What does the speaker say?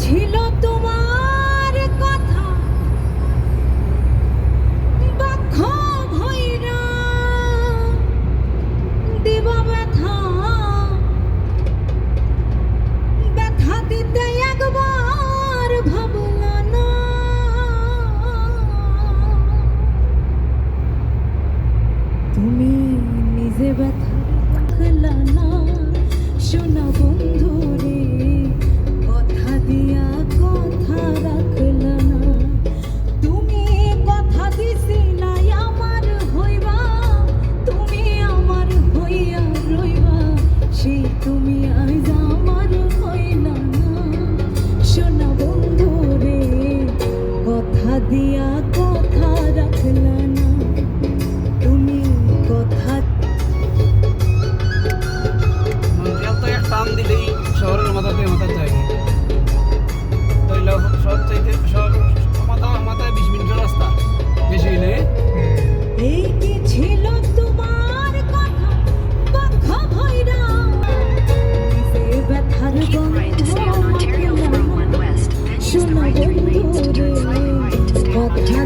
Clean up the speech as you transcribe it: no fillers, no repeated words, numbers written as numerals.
ছিল তোমার কথা বক্ষ ভৈরা দিবা ব্যথা ব্যথা দিতে একবার ভাবলা না তুমি নিজে ব্যথা রাখলা না শোনা বন্ধু রে কথা দিয়া কথা রাখলা না তুমি কথা দিছিলা আমার হইবা তুমি আমার হইয়া রইবা সেই তুমি আজ আমার হইলা না শোনা বন্ধু রে কথা দিয়া কথা রাখলা না তুমি কথা টান দিলেই শহরের মাথাতে মাথা যায় সব চাইতে মাথায় 20 মিনিটের রাস্তা বেশি হইলে এই কি ছিল তোমার কথা বক্ষ ভৈরা সে ব্যথার গন্ধ শোনা বন্ধু রে কথা